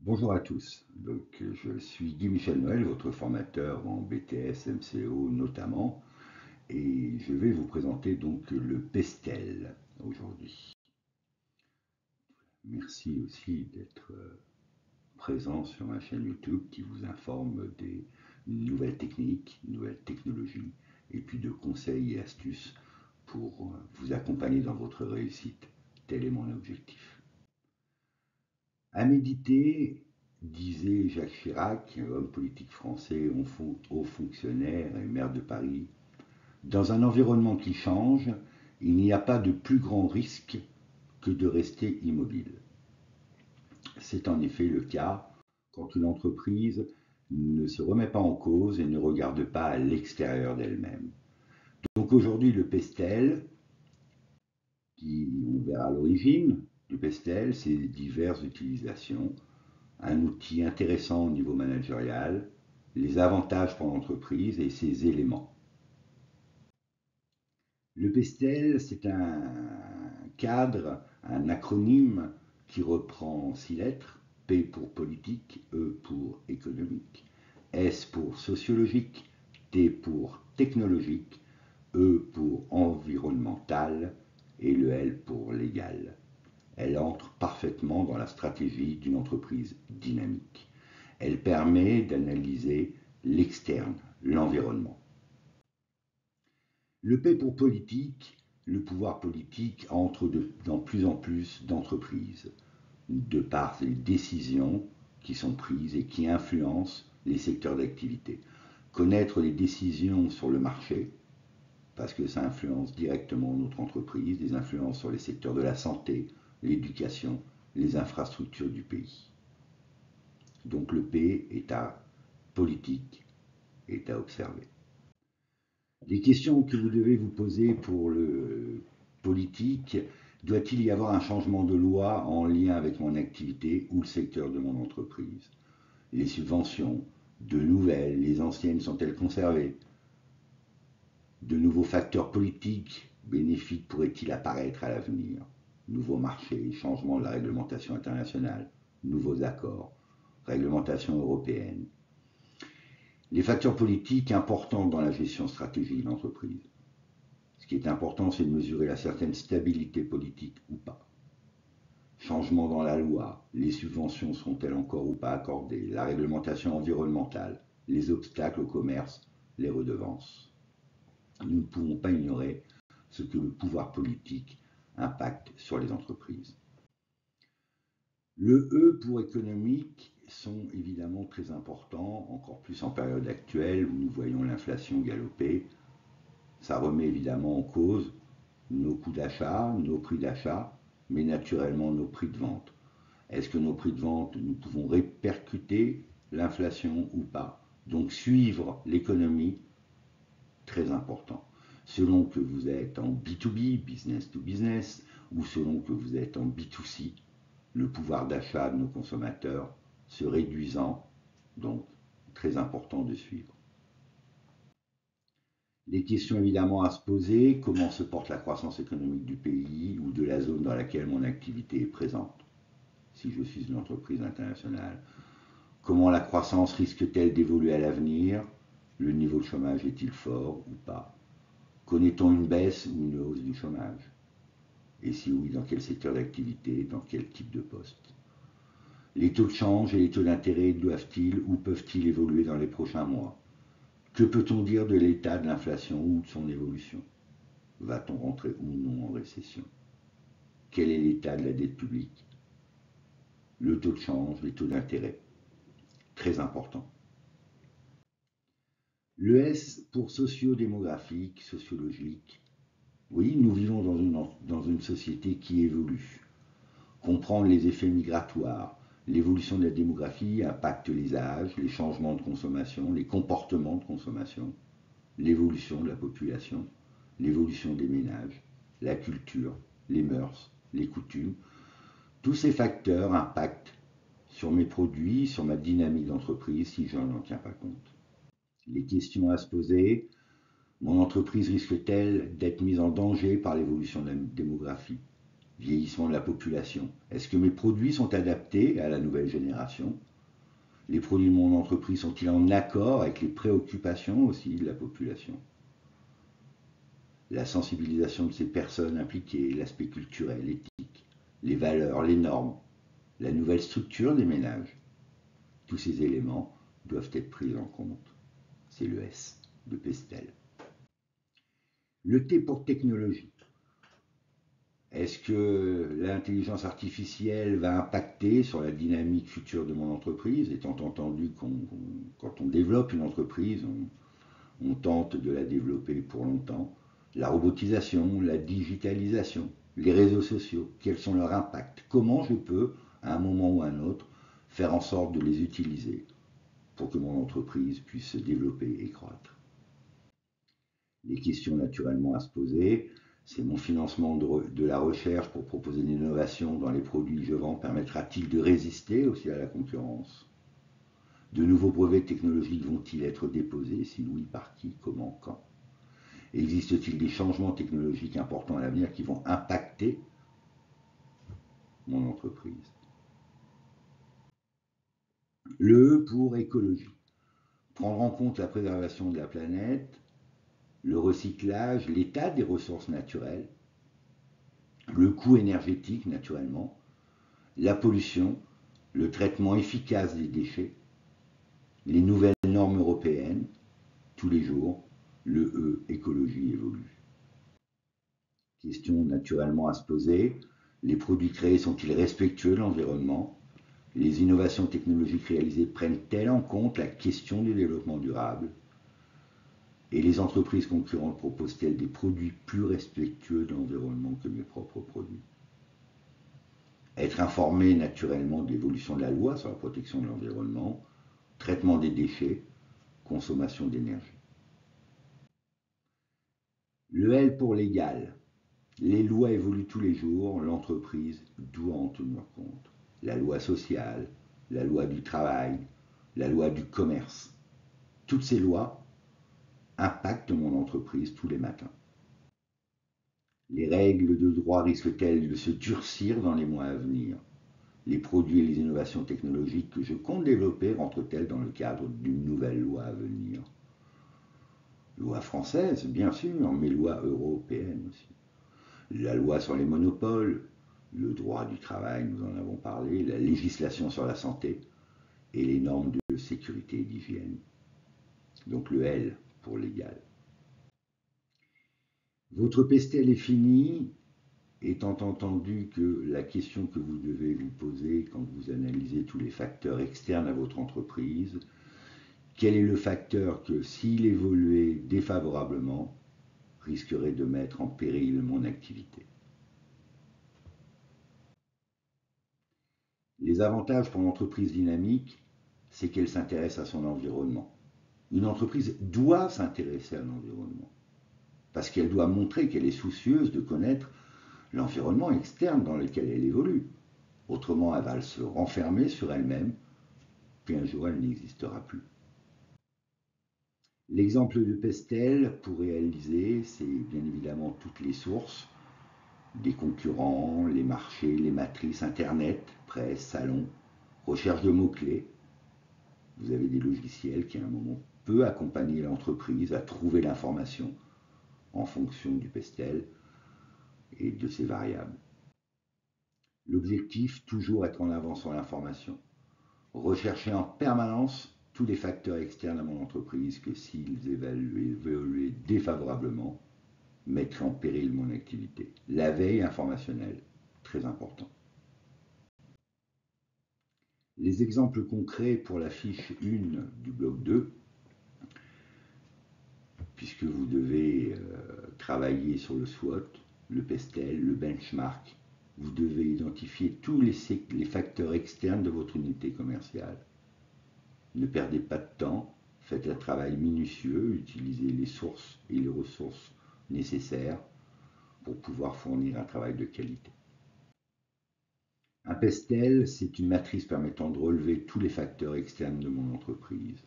Bonjour à tous. Je suis Guy Michel Noël, votre formateur en BTS, MCO notamment, et je vais vous présenter donc le Pestel aujourd'hui. Merci aussi d'être présent sur ma chaîne YouTube qui vous informe des nouvelles techniques, nouvelles technologies, et puis de conseils et astuces pour vous accompagner dans votre réussite. Tel est mon objectif. À méditer, disait Jacques Chirac, homme politique français, haut fonctionnaire et maire de Paris, dans un environnement qui change, il n'y a pas de plus grand risque que de rester immobile. C'est en effet le cas quand une entreprise ne se remet pas en cause et ne regarde pas à l'extérieur d'elle-même. Donc aujourd'hui, le Pestel, qui on verra l'origine du Pestel, ses diverses utilisations, un outil intéressant au niveau managérial, les avantages pour l'entreprise et ses éléments. Le PESTEL, c'est un cadre, un acronyme qui reprend 6 lettres: P pour politique, E pour économique, S pour sociologique, T pour technologique, E pour environnemental et le L pour légal. Elle entre parfaitement dans la stratégie d'une entreprise dynamique. Elle permet d'analyser l'externe, l'environnement. Le P pour politique, le pouvoir politique entre dans plus en plus d'entreprises, de par les décisions qui sont prises et qui influencent les secteurs d'activité. Connaître les décisions sur le marché, parce que ça influence directement notre entreprise, des influences sur les secteurs de la santé, l'éducation, les infrastructures du pays. Donc le P est à politique, est à observer. Les questions que vous devez vous poser pour le politique: doit-il y avoir un changement de loi en lien avec mon activité ou le secteur de mon entreprise? Les subventions, de nouvelles, les anciennes sont-elles conservées? De nouveaux facteurs politiques bénéfiques pourraient-ils apparaître à l'avenir? Nouveaux marchés, changement de la réglementation internationale, nouveaux accords, réglementation européenne. Les facteurs politiques importants dans la gestion stratégique de l'entreprise. Ce qui est important, c'est de mesurer la certaine stabilité politique ou pas. Changement dans la loi, les subventions seront-elles encore ou pas accordées? La réglementation environnementale, les obstacles au commerce, les redevances. Nous ne pouvons pas ignorer ce que le pouvoir politique impacte sur les entreprises. Le E pour économique sont évidemment très importants, encore plus en période actuelle où nous voyons l'inflation galoper. Ça remet évidemment en cause nos coûts d'achat, nos prix d'achat, mais naturellement nos prix de vente. Est-ce que nos prix de vente, nous pouvons répercuter l'inflation ou pas? Donc suivre l'économie, très important. Selon que vous êtes en B2B, business to business, ou selon que vous êtes en B2C, le pouvoir d'achat de nos consommateurs se réduisant, donc très important de suivre. Les questions évidemment à se poser: comment se porte la croissance économique du pays ou de la zone dans laquelle mon activité est présente? Si je suis une entreprise internationale, comment la croissance risque-t-elle d'évoluer à l'avenir? Le niveau de chômage est-il fort ou pas? Connaît-on une baisse ou une hausse du chômage? Et si oui, dans quel secteur d'activité, dans quel type de poste? Les taux de change et les taux d'intérêt doivent-ils ou peuvent-ils évoluer dans les prochains mois? Que peut-on dire de l'état de l'inflation ou de son évolution? Va-t-on rentrer ou non en récession? Quel est l'état de la dette publique? Le taux de change, les taux d'intérêt, très important. Le S pour socio-démographique, sociologique. Oui, nous vivons dans une société qui évolue. Comprendre les effets migratoires, l'évolution de la démographie impacte les âges, les changements de consommation, les comportements de consommation, l'évolution de la population, l'évolution des ménages, la culture, les mœurs, les coutumes. Tous ces facteurs impactent sur mes produits, sur ma dynamique d'entreprise si je n'en tiens pas compte. Les questions à se poser: mon entreprise risque-t-elle d'être mise en danger par l'évolution de la démographie? Vieillissement de la population. Est-ce que mes produits sont adaptés à la nouvelle génération? Les produits de mon entreprise sont-ils en accord avec les préoccupations aussi de la population? La sensibilisation de ces personnes impliquées, l'aspect culturel, éthique, les valeurs, les normes, la nouvelle structure des ménages. Tous ces éléments doivent être pris en compte. C'est le S de Pestel. Le T pour technologie. Est-ce que l'intelligence artificielle va impacter sur la dynamique future de mon entreprise, étant entendu quand on développe une entreprise, on tente de la développer pour longtemps. La robotisation, la digitalisation, les réseaux sociaux, quels sont leurs impacts? Comment je peux, à un moment ou à un autre, faire en sorte de les utiliser pour que mon entreprise puisse se développer et croître? Les questions naturellement à se poser, c'est mon financement de la recherche pour proposer une innovation dans les produits que je vends permettra-t-il de résister aussi à la concurrence? De nouveaux brevets technologiques vont-ils être déposés? Si oui, par qui, comment, quand? Existe-t-il des changements technologiques importants à l'avenir qui vont impacter mon entreprise? Le E pour écologie. Prendre en compte la préservation de la planète, le recyclage, l'état des ressources naturelles, le coût énergétique naturellement, la pollution, le traitement efficace des déchets, les nouvelles normes européennes, tous les jours, le E écologie évolue. Question naturellement à se poser, les produits créés sont-ils respectueux de l'environnement? Les innovations technologiques réalisées prennent-elles en compte la question du développement durable? Et les entreprises concurrentes proposent-elles des produits plus respectueux de l'environnement que mes propres produits? Être informé naturellement de l'évolution de la loi sur la protection de l'environnement, traitement des déchets, consommation d'énergie. Le L pour légal. Les lois évoluent tous les jours, l'entreprise doit en tenir compte. La loi sociale, la loi du travail, la loi du commerce. Toutes ces lois impactent mon entreprise tous les matins. Les règles de droit risquent-elles de se durcir dans les mois à venir? Les produits et les innovations technologiques que je compte développer rentrent-elles dans le cadre d'une nouvelle loi à venir? Loi française, bien sûr, mais loi européenne aussi. La loi sur les monopoles, le droit du travail, nous en avons parlé, la législation sur la santé et les normes de sécurité et d'hygiène. Donc le L pour légal. Votre pestel est fini, étant entendu que la question que vous devez vous poser quand vous analysez tous les facteurs externes à votre entreprise, quel est le facteur que, s'il évoluait défavorablement, risquerait de mettre en péril mon activité? Les avantages pour l'entreprise dynamique, c'est qu'elle s'intéresse à son environnement. Une entreprise doit s'intéresser à l'environnement, parce qu'elle doit montrer qu'elle est soucieuse de connaître l'environnement externe dans lequel elle évolue. Autrement, elle va se renfermer sur elle-même, puis un jour, elle n'existera plus. L'exemple de Pestel pour réaliser, c'est bien évidemment toutes les sources, des concurrents, les marchés, les matrices, Internet, presse, salon, recherche de mots-clés. Vous avez des logiciels qui, à un moment, peuvent accompagner l'entreprise à trouver l'information en fonction du Pestel et de ses variables. L'objectif, toujours être en avant sur l'information. Rechercher en permanence tous les facteurs externes à mon entreprise que, s'ils évoluaient défavorablement, mettraient en péril mon activité. La veille informationnelle, très important. Les exemples concrets pour la fiche 1 du bloc 2, puisque vous devez travailler sur le SWOT, le PESTEL, le benchmark, vous devez identifier tous les facteurs externes de votre unité commerciale. Ne perdez pas de temps, faites un travail minutieux, utilisez les sources et les ressources nécessaires pour pouvoir fournir un travail de qualité. Un PESTEL, c'est une matrice permettant de relever tous les facteurs externes de mon entreprise.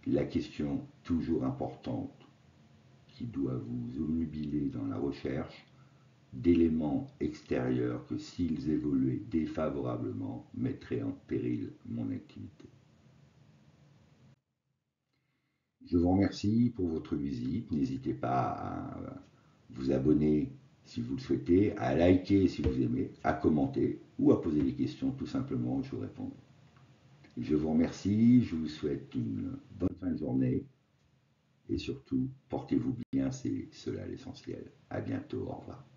La question toujours importante qui doit vous obnubiler dans la recherche, d'éléments extérieurs que, s'ils évoluaient défavorablement, mettraient en péril mon activité. Je vous remercie pour votre visite. N'hésitez pas à vous abonner si vous le souhaitez, à liker si vous aimez, à commenter ou à poser des questions tout simplement, je vous répondrai. Je vous remercie, je vous souhaite une bonne fin de journée et surtout, portez-vous bien, c'est cela l'essentiel. À bientôt, au revoir.